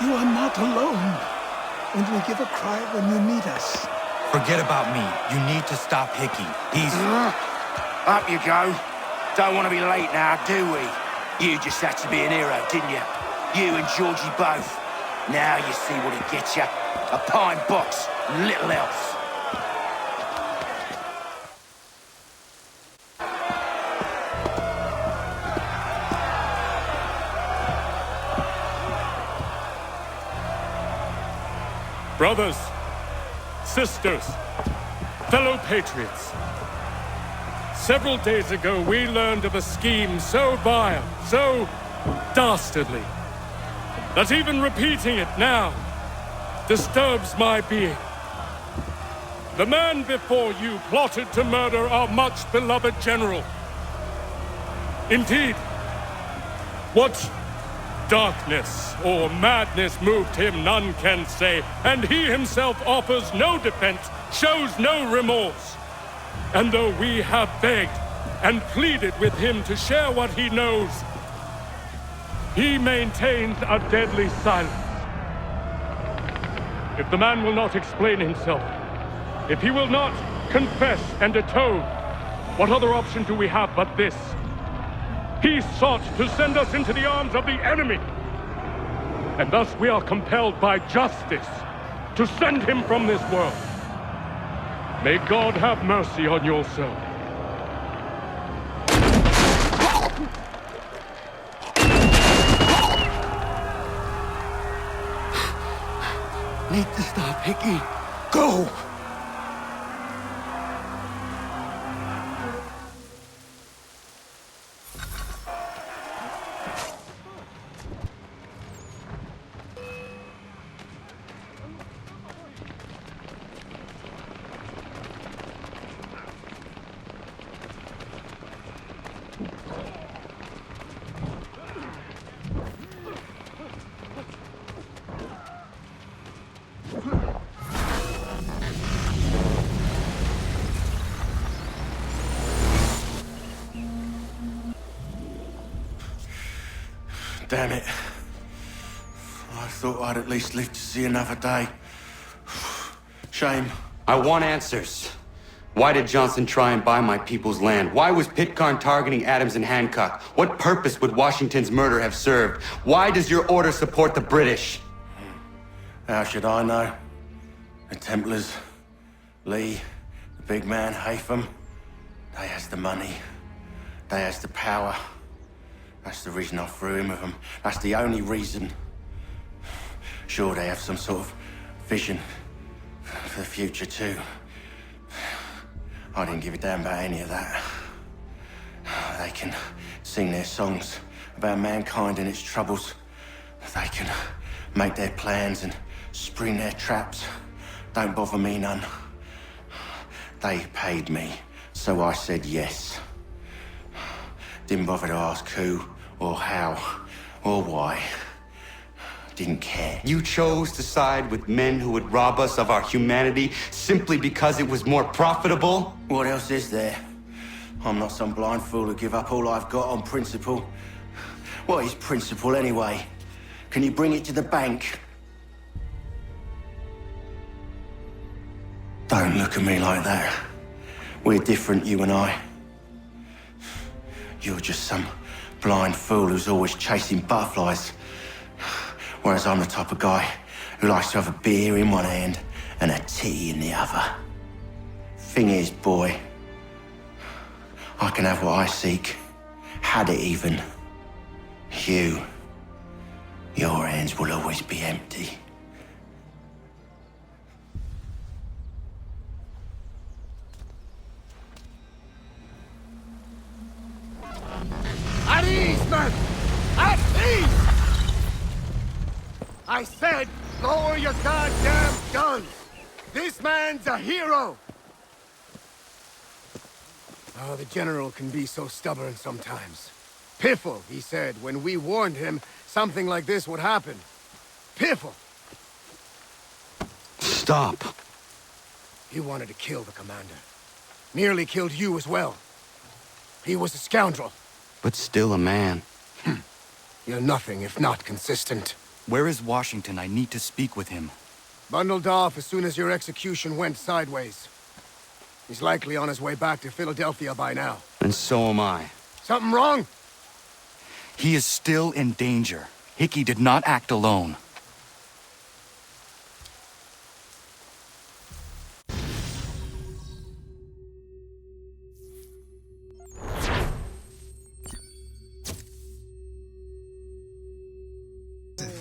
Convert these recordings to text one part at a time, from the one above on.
You are not alone. And we give a cry when you need us. Forget about me. You need to stop Hickey. He's... Up you go. Don't want to be late now, do we? You just had to be an hero, didn't you? You and Georgie both. Now you see what it gets you. A pine box, little else. Brothers, sisters, fellow patriots. Several days ago, we learned of a scheme so vile, so dastardly, that even repeating it now disturbs my being. The man before you plotted to murder our much-beloved general. Indeed, what darkness or madness moved him, none can say, and he himself offers no defense, shows no remorse. And though we have begged and pleaded with him to share what he knows, he maintains a deadly silence. If the man will not explain himself, if he will not confess and atone, what other option do we have but this? He sought to send us into the arms of the enemy. And thus we are compelled by justice to send him from this world. May God have mercy on your soul. Need to stop Hickey. Go! Damn it. I thought I'd at least live to see another day. Shame. I want answers. Why did Johnson try and buy my people's land? Why was Pitcairn targeting Adams and Hancock? What purpose would Washington's murder have served? Why does your order support the British? How should I know? The Templars, Lee, the big man, Haytham, they has the money. They has the power. That's the reason I threw in with them. That's the only reason. Sure, they have some sort of vision for the future too. I didn't give a damn about any of that. They can sing their songs about mankind and its troubles. They can make their plans and spring their traps. Don't bother me none. They paid me, so I said yes. Didn't bother to ask who, or how, or why. Didn't care. You chose to side with men who would rob us of our humanity simply because it was more profitable? What else is there? I'm not some blind fool who give up all I've got on principle. What is principle anyway? Can you bring it to the bank? Don't look at me like that. We're different, you and I. You're just some blind fool who's always chasing butterflies. Whereas I'm the type of guy who likes to have a beer in one hand and a tea in the other. Thing is, boy, I can have what I seek. Had it even. Your hands will always be empty. At ease, men! At ease! I said, lower your goddamn guns! This man's a hero! Oh, the General can be so stubborn sometimes. Piffle, he said, when we warned him something like this would happen. Piffle! Stop. He wanted to kill the commander. Nearly killed you as well. He was a scoundrel. But still a man. You're nothing if not consistent. Where is Washington? I need to speak with him. Bundled off as soon as your execution went sideways. He's likely on his way back to Philadelphia by now. And so am I. Something wrong? He is still in danger. Hickey did not act alone.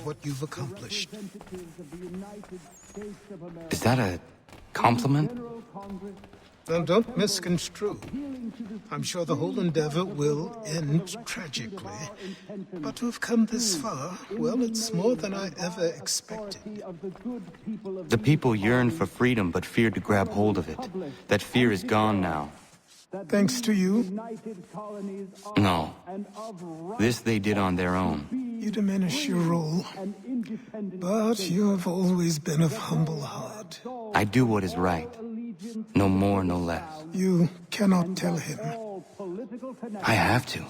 What you've accomplished. Is that a compliment? Now, don't misconstrue. I'm sure the whole endeavor will end tragically. But to have come this far, well, it's more than I ever expected. The people yearn for freedom but feared to grab hold of it. That fear is gone now. Thanks to you, No. This they did on their own. you diminish your role. But you have always been of humble heart. I do what is right. No more, no less. You cannot tell him. I have to.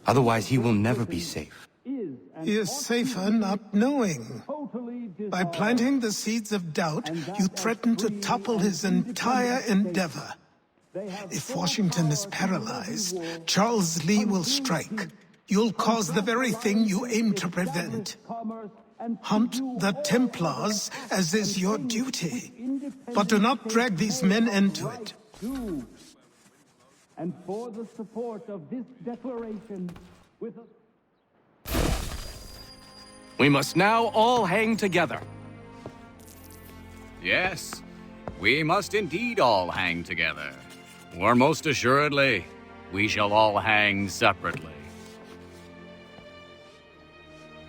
Otherwise, he will never be safe. He is safer not knowing. By planting the seeds of doubt, you threaten to topple his entire endeavor. If Washington is paralyzed, Charles Lee will strike. You'll cause the very thing you aim to prevent. Hunt the Templars, as is your duty. But do not drag these men into it. And for the support of this declaration, with a... We must now all hang together. Yes, we must indeed all hang together. Or most assuredly, we shall all hang separately.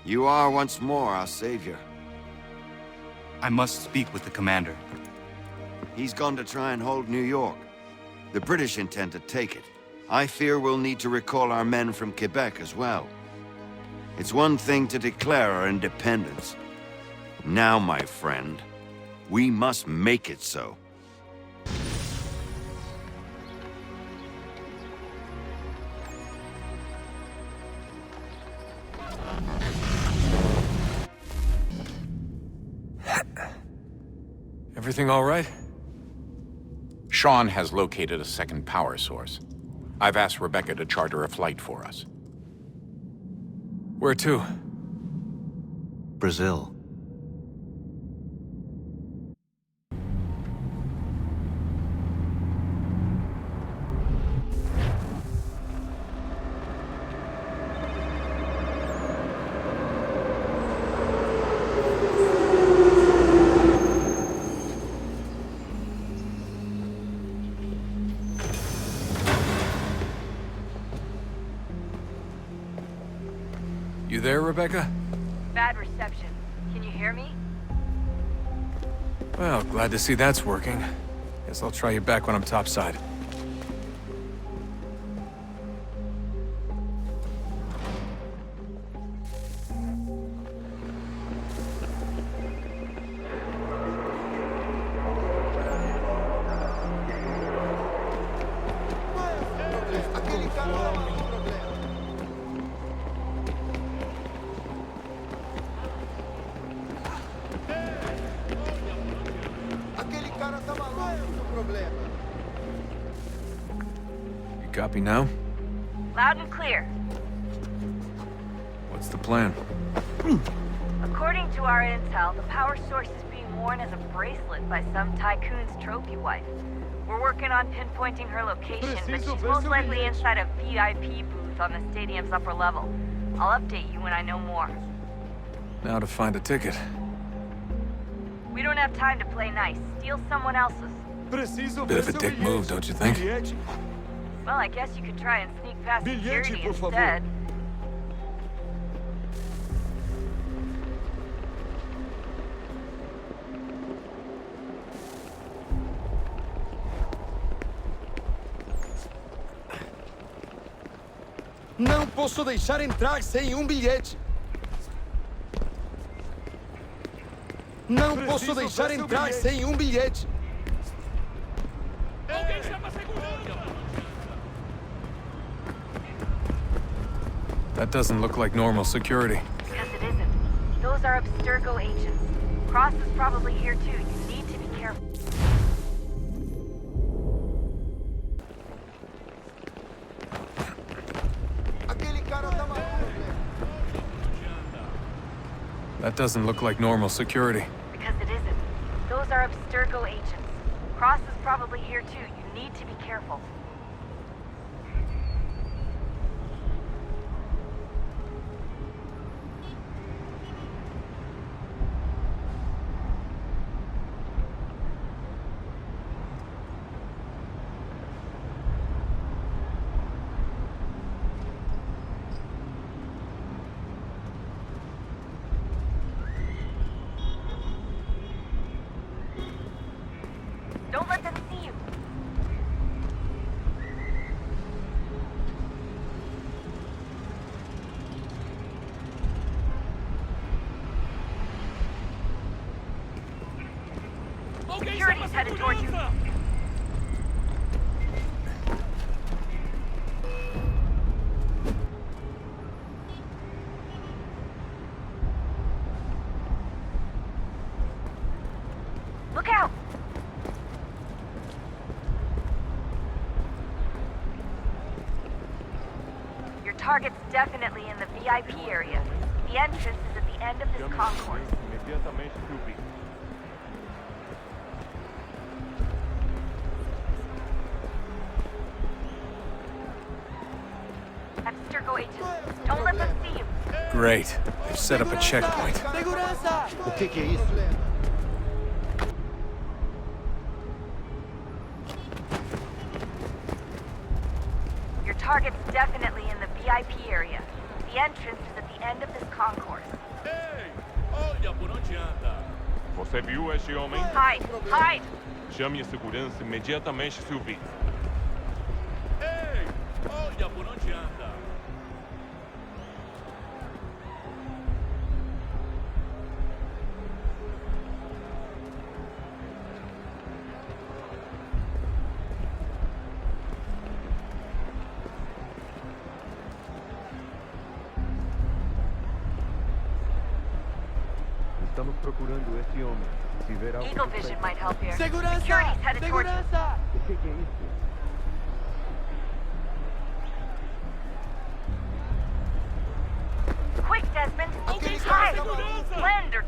You are once more our savior. I must speak with the commander. He's gone to try and hold New York. The British intend to take it. I fear we'll need to recall our men from Quebec as well. It's one thing to declare our independence. Now, my friend, we must make it so. Everything all right? Sean has located a second power source. I've asked Rebecca to charter a flight for us. Where to? Brazil. You there, Rebecca? Bad reception. Can you hear me? Well, glad to see that's working. Guess I'll try you back when I'm topside. You copy now? Loud and clear. What's the plan? According to our intel, the power source is being worn as a bracelet by some tycoon's trophy wife. We're working on pinpointing her location, but she's most likely inside a VIP booth on the stadium's upper level. I'll update you when I know more. Now to find a ticket. We don't have time to play nice. Steal someone else's. Bit of a dick move, don't you think? Well, I guess you could try and sneak past security instead. Não posso deixar entrar sem bilhete. Não posso deixar entrar sem bilhete. That doesn't look like normal security. Because it isn't. Those are Abstergo agents. Cross is probably here too. You need to be careful. That doesn't look like normal security. Because it isn't. Those are Abstergo agents. Cross is probably here too. You need to be careful. Don't let them see you. Security's headed towards you. Look out! Your target's definitely in the VIP area. The entrance is at the end of this concourse. Abstergo agents, don't let them see you. Great. They've set up a checkpoint. Your target's definitely in the VIP area. The entrance is at the end of this concourse. Ei, olha por onde anda. Você viu este homem? Hide! Hide! Chame a segurança imediatamente se o vir. Ei, olha por onde anda. Estamos procurando esse homem. Se ver algo Eagle vision might help here. Segurança! Security's headed towards you. Segurança! O que é isso? Quick, Desmond! Hide! Blend or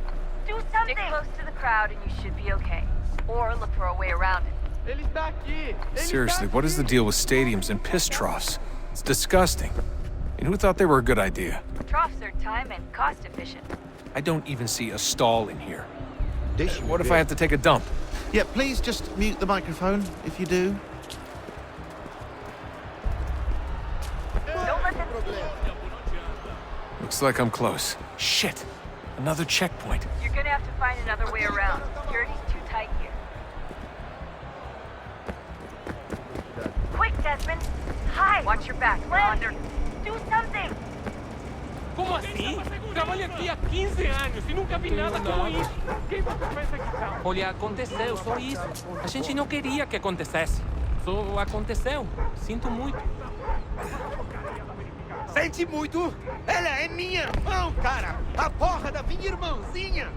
do something! Stick close to the crowd and you should be okay. Or look for a way around it. Ele está aqui! Seriously, what is the deal with stadiums and piss troughs? It's disgusting. And who thought they were a good idea? Troughs are time and cost efficient. I don't even see a stall in here. What if I have to take a dump? Yeah, please just mute the microphone if you do. Don't let them see you. Looks like I'm close. Shit! Another checkpoint. You're gonna have to find another way around. Security's too tight here. Quick, Desmond! Hide! Watch your back. Blend or do something! Como assim? Trabalho aqui há 15 anos e nunca vi nada como isso. Quem você pensa que são? Olha, aconteceu, só isso. A gente não queria que acontecesse. Só aconteceu. Sinto muito. Sente muito? Ela é minha irmã, cara! A porra da minha irmãzinha!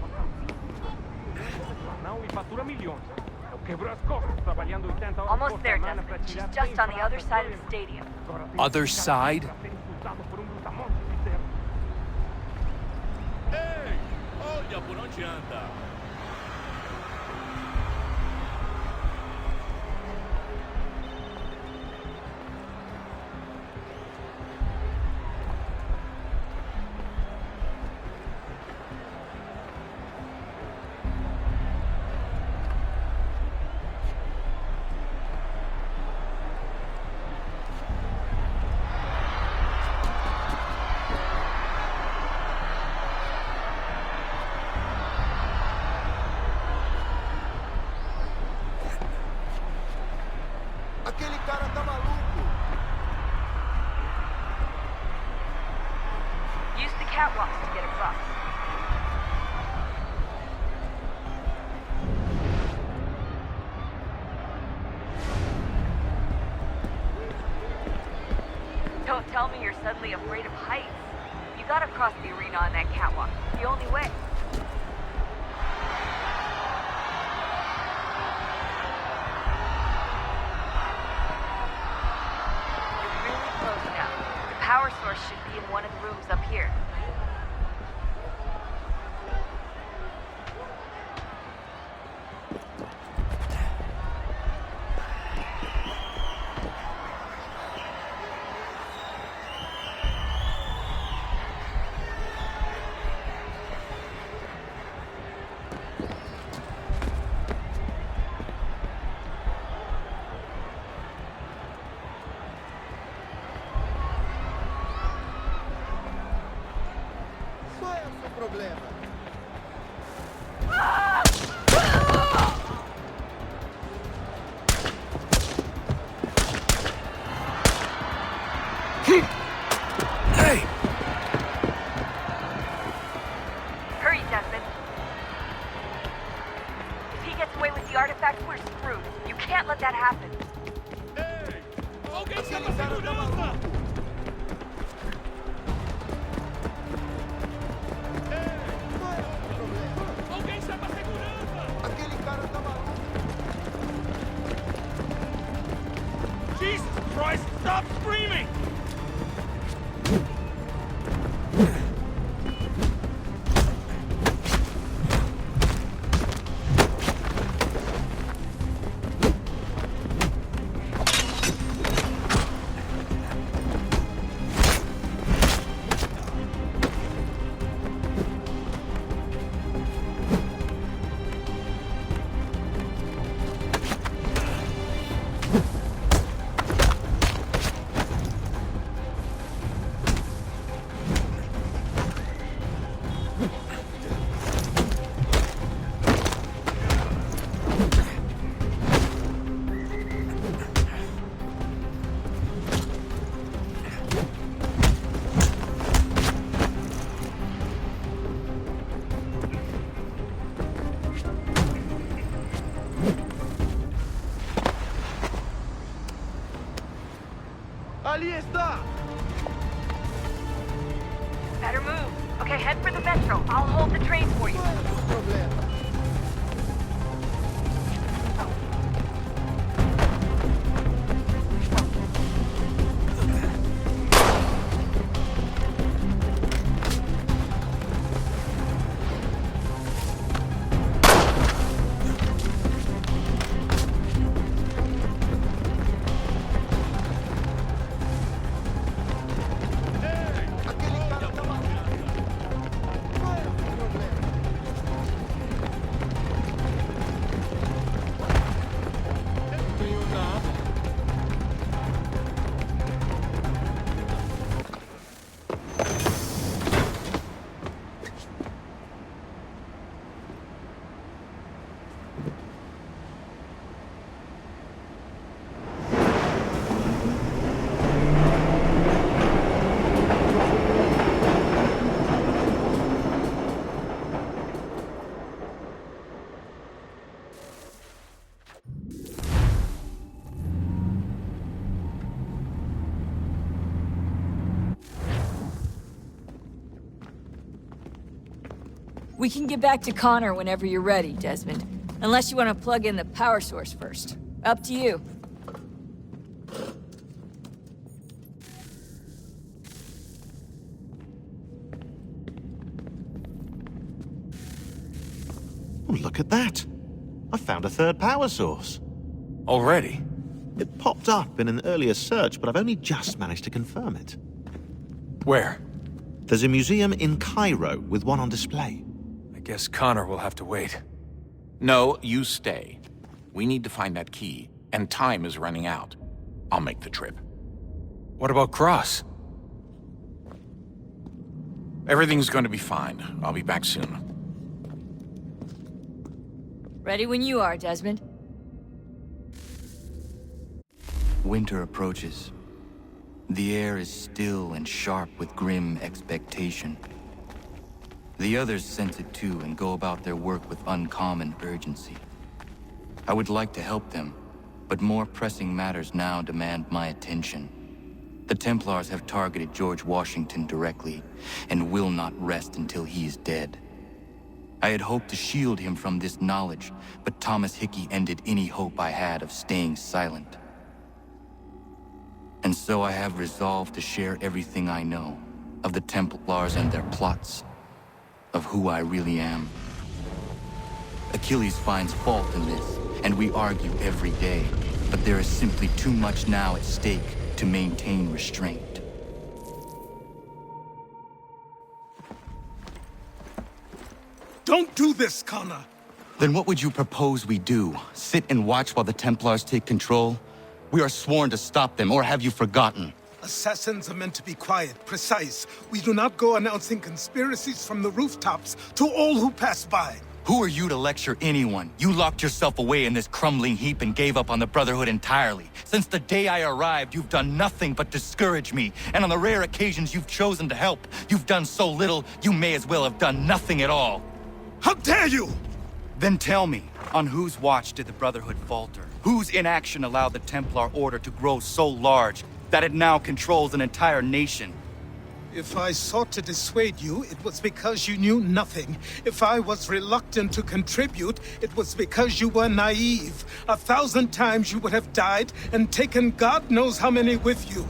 Não, e fatura milhões. Eu quebro as costas trabalhando 80 horas Almost por there, semana pra Desmond. She's tirar just on the other side of the stadium. Other side? Ei, olha por onde anda. Aquele cara tá maluco! Use the catwalks to get across. Don't tell me you're suddenly afraid of heights. You gotta cross the arena on that catwalk. It's the only way. You're really close now. The power source should be in one of the rooms up here. Hey! Hurry, Desmond. If he gets away with the artifact, we're screwed. You can't let that happen. Jesus Christ, stop screaming! Ali está! Better move. Okay, head for the metro. I'll hold the train for you. We can get back to Connor whenever you're ready, Desmond. Unless you want to plug in the power source first. Up to you. Oh, look at that. I found a third power source. Already? It popped up in an earlier search, but I've only just managed to confirm it. Where? There's a museum in Cairo with one on display. I guess Connor will have to wait. No, you stay. We need to find that key, and time is running out. I'll make the trip. What about Cross? Everything's going to be fine. I'll be back soon. Ready when you are, Desmond. Winter approaches. The air is still and sharp with grim expectation. The others sense it too and go about their work with uncommon urgency. I would like to help them, but more pressing matters now demand my attention. The Templars have targeted George Washington directly, and will not rest until he is dead. I had hoped to shield him from this knowledge, but Thomas Hickey ended any hope I had of staying silent. And so I have resolved to share everything I know of the Templars and their plots, of who I really am. Achilles finds fault in this, and we argue every day, but there is simply too much now at stake to maintain restraint. Don't do this, Connor! Then what would you propose we do? Sit and watch while the Templars take control? We are sworn to stop them, or have you forgotten? Assassins are meant to be quiet, precise. We do not go announcing conspiracies from the rooftops to all who pass by. Who are you to lecture anyone? You locked yourself away in this crumbling heap and gave up on the Brotherhood entirely. Since the day I arrived, you've done nothing but discourage me. And on the rare occasions you've chosen to help, you've done so little, you may as well have done nothing at all. How dare you! Then tell me, on whose watch did the Brotherhood falter? Whose inaction allowed the Templar Order to grow so large that it now controls an entire nation? If I sought to dissuade you, it was because you knew nothing. If I was reluctant to contribute, it was because you were naive. 1,000 times you would have died and taken God knows how many with you.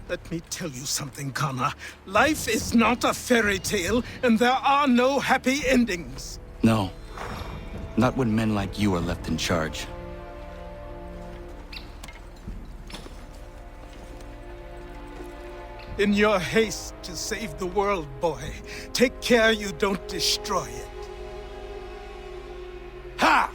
Let me tell you something, Connor. Life is not a fairy tale, and there are no happy endings. No. Not when men like you are left in charge. In your haste to save the world, boy, take care you don't destroy it. Ha!